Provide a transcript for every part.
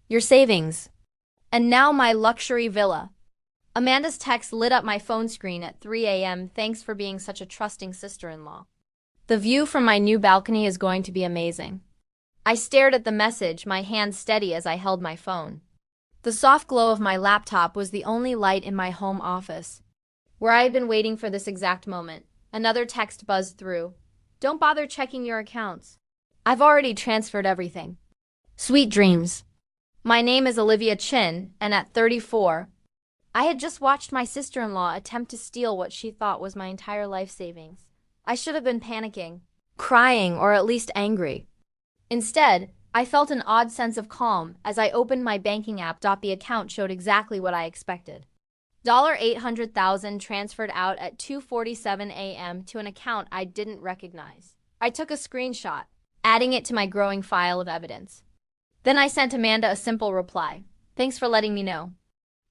your savings. And now my luxury villa. Amanda's text lit up my phone screen at 3 a.m. Thanks for being such a trusting sister-in-law. The view from my new balcony is going to be amazing. I stared at the message, my hand steady as I held my phone. The soft glow of my laptop was the only light in my home office, where I had been waiting for this exact moment. Another text buzzed through. Don't bother checking your accounts. I've already transferred everything. Sweet dreams. My name is Olivia Chin, and at 34, I had just watched my sister-in-law attempt to steal what she thought was my entire life savings. I should have been panicking, crying, or at least angry. Instead, I felt an odd sense of calm as I opened my banking app. The account showed exactly what I expected. $800,000 transferred out at 2:47 a.m. to an account I didn't recognize. I took a screenshot, adding it to my growing file of evidence. Then I sent Amanda a simple reply. Thanks for letting me know.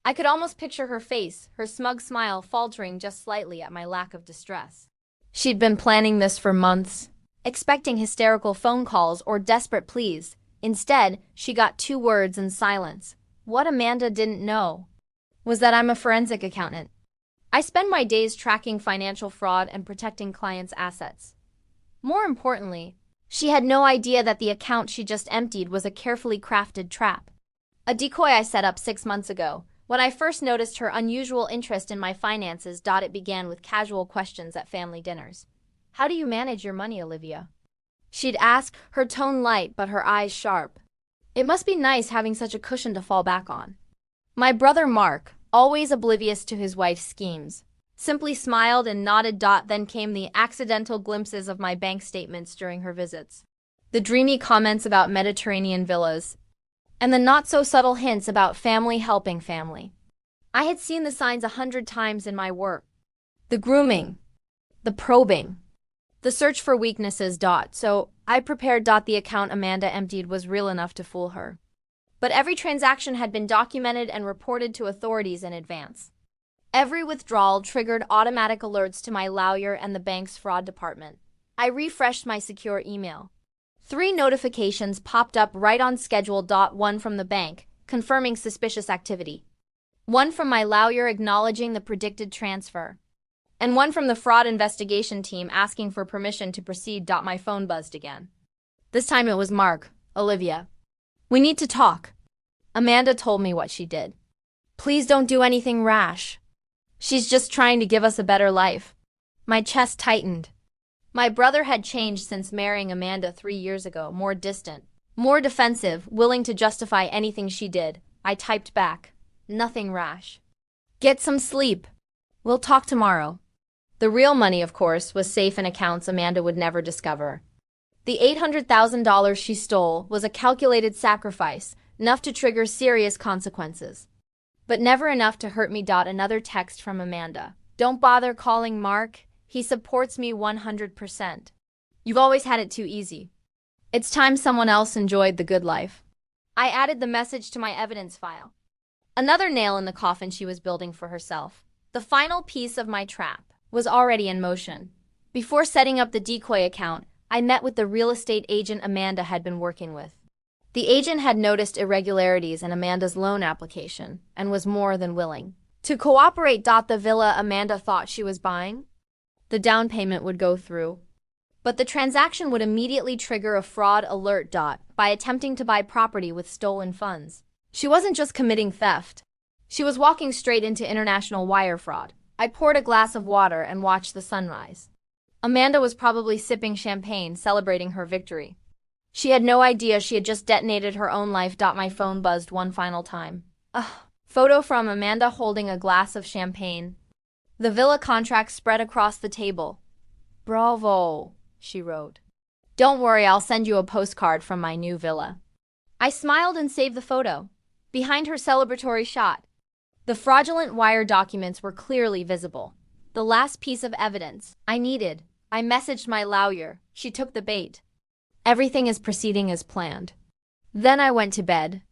I could almost picture her face, her smug smile faltering just slightly at my lack of distress. She'd been planning this for months, expecting hysterical phone calls or desperate pleas. Instead, she got 2 words in silence. What Amanda didn't know was that I'm a forensic accountant. I spend my days tracking financial fraud and protecting clients' assets. More importantly, she had no idea that the account she just emptied was a carefully crafted trap. A decoy I set up 6 months ago. When I first noticed her unusual interest in my finances, it began with casual questions at family dinners. How do you manage your money, Olivia? She'd ask, her tone light but her eyes sharp. It must be nice having such a cushion to fall back on. My brother Mark, always oblivious to his wife's schemes, simply smiled and nodded. Then came the accidental glimpses of my bank statements during her visits, the dreamy comments about Mediterranean villas, and the not-so-subtle hints about family helping family. I had seen the signs 100 times in my work. The grooming, the probing, the search for weaknesses. So I prepared. The account Amanda emptied was real enough to fool her. But every transaction had been documented and reported to authorities in advance. Every withdrawal triggered automatic alerts to my lawyer and the bank's fraud department. I refreshed my secure email. 3 notifications popped up right on schedule. 1 from the bank, confirming suspicious activity. 1 from my lawyer acknowledging the predicted transfer. And 1 from the fraud investigation team asking for permission to proceed. My phone buzzed again. This time it was Mark. Olivia. We need to talk. Amanda told me what she did. Please don't do anything rash. She's just trying to give us a better life. My chest tightened. My brother had changed since marrying Amanda 3 years ago, more distant, more defensive, willing to justify anything she did. I typed back, nothing rash. Get some sleep. We'll talk tomorrow. The real money, of course, was safe in accounts Amanda would never discover. The $800,000 she stole was a calculated sacrifice, enough to trigger serious consequences. But never enough to hurt me. Another text from Amanda. Don't bother calling Mark. He supports me 100%. You've always had it too easy. It's time someone else enjoyed the good life. I added the message to my evidence file. Another nail in the coffin she was building for herself. The final piece of my trap was already in motion. Before setting up the decoy account, I met with the real estate agent Amanda had been working with. The agent had noticed irregularities in Amanda's loan application and was more than willing to cooperate. The villa Amanda thought she was buying, the down payment would go through, but the transaction would immediately trigger a fraud alert. By attempting to buy property with stolen funds. She wasn't just committing theft. She was walking straight into international wire fraud. I poured a glass of water and watched the sunrise. Amanda was probably sipping champagne, celebrating her victory. She had no idea she had just detonated her own life. My phone buzzed 1 final time. Photo from Amanda holding a glass of champagne. The villa contract spread across the table. Bravo, she wrote. Don't worry, I'll send you a postcard from my new villa. I smiled and saved the photo. Behind her celebratory shot, the fraudulent wire documents were clearly visible. The last piece of evidence I needed. I messaged my lawyer. She took the bait. Everything is proceeding as planned. Then I went to bed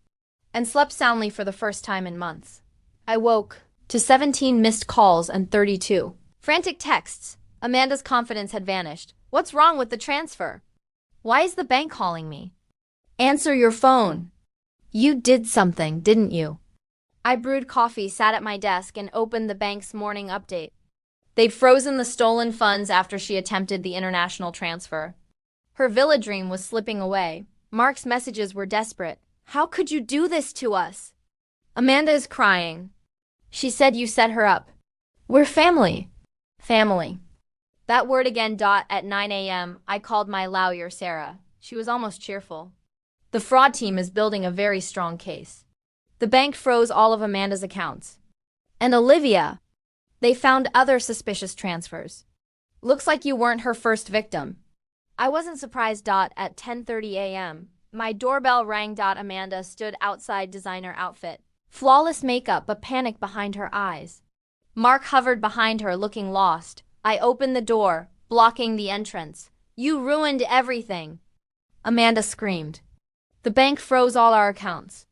and slept soundly for the first time in months. I woke to 17 missed calls and 32 frantic texts. Amanda's confidence had vanished. What's wrong with the transfer? Why is the bank calling me? Answer your phone. You did something, didn't you? I brewed coffee, sat at my desk, and opened the bank's morning update. They'd frozen the stolen funds after she attempted the international transfer. Her villa dream was slipping away. Mark's messages were desperate. How could you do this to us? Amanda is crying. She said you set her up. We're family. Family. That word again. At 9 a.m., I called my lawyer, Sarah. She was almost cheerful. The fraud team is building a very strong case. The bank froze all of Amanda's accounts. And Olivia. They found other suspicious transfers. Looks like you weren't her first victim. I wasn't surprised. At 10:30 a.m., my doorbell rang. Amanda stood outside designer outfit. Flawless makeup, but panic behind her eyes. Mark hovered behind her, looking lost. I opened the door, blocking the entrance. You ruined everything. Amanda screamed. The bank froze all our accounts.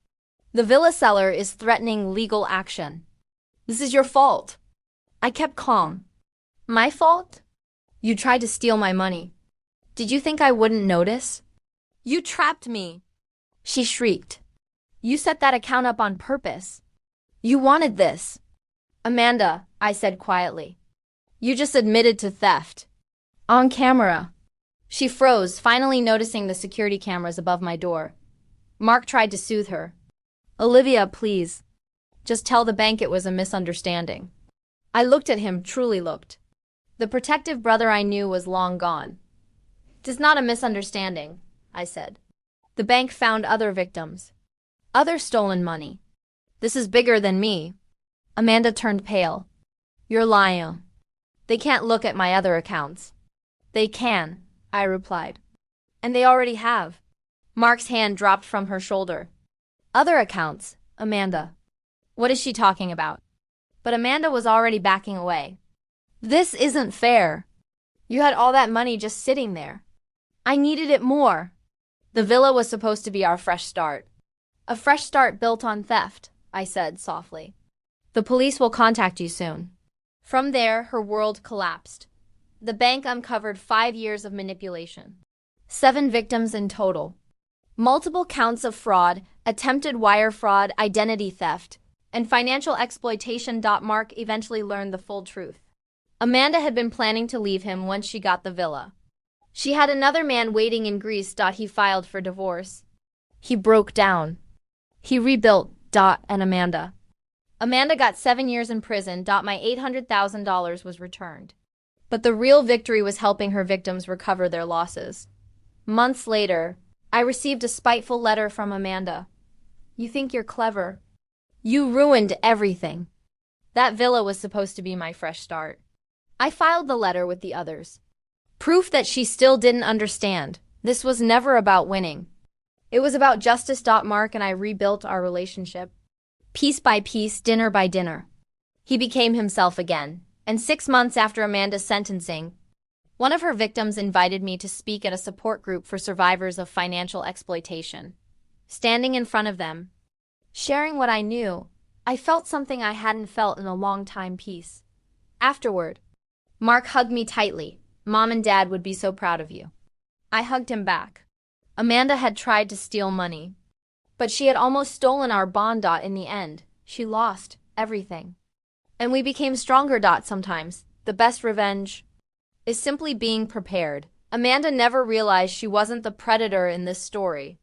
The villa seller is threatening legal action. This is your fault. I kept calm. My fault? You tried to steal my money. Did you think I wouldn't notice? You trapped me. She shrieked. You set that account up on purpose. You wanted this. Amanda, I said quietly. You just admitted to theft. On camera. She froze, finally noticing the security cameras above my door. Mark tried to soothe her. Olivia, please. Just tell the bank it was a misunderstanding. I looked at him, truly looked. The protective brother I knew was long gone. It is not a misunderstanding, I said. The bank found other victims. Other stolen money. This is bigger than me. Amanda turned pale. You're lying. They can't look at my other accounts. They can, I replied. And they already have. Mark's hand dropped from her shoulder. Other accounts, Amanda. What is she talking about? But Amanda was already backing away. This isn't fair. You had all that money just sitting there. I needed it more. The villa was supposed to be our fresh start. A fresh start built on theft, I said softly. The police will contact you soon. From there, her world collapsed. The bank uncovered 5 years of manipulation. 7 victims in total. Multiple counts of fraud, attempted wire fraud, identity theft, and financial exploitation. Mark eventually learned the full truth. Amanda had been planning to leave him once she got the villa. She had another man waiting in Greece. He filed for divorce. He broke down. He rebuilt. And Amanda. Amanda got 7 years in prison. My $800,000 was returned. But the real victory was helping her victims recover their losses. Months later, I received a spiteful letter from Amanda. You think you're clever. You ruined everything. That villa was supposed to be my fresh start. I filed the letter with the others. Proof that she still didn't understand. This was never about winning. It was about justice. Mark and I rebuilt our relationship. Piece by piece, dinner by dinner. He became himself again. And 6 months after Amanda's sentencing, one of her victims invited me to speak at a support group for survivors of financial exploitation. Standing in front of them, sharing what I knew, I felt something I hadn't felt in a long time. Peace. Afterward, Mark hugged me tightly. Mom and Dad would be so proud of you. I hugged him back. Amanda had tried to steal money, but she had almost stolen our bond. In the end, she lost everything. And we became stronger. Sometimes, the best revenge is simply being prepared. Amanda never realized she wasn't the predator in this story.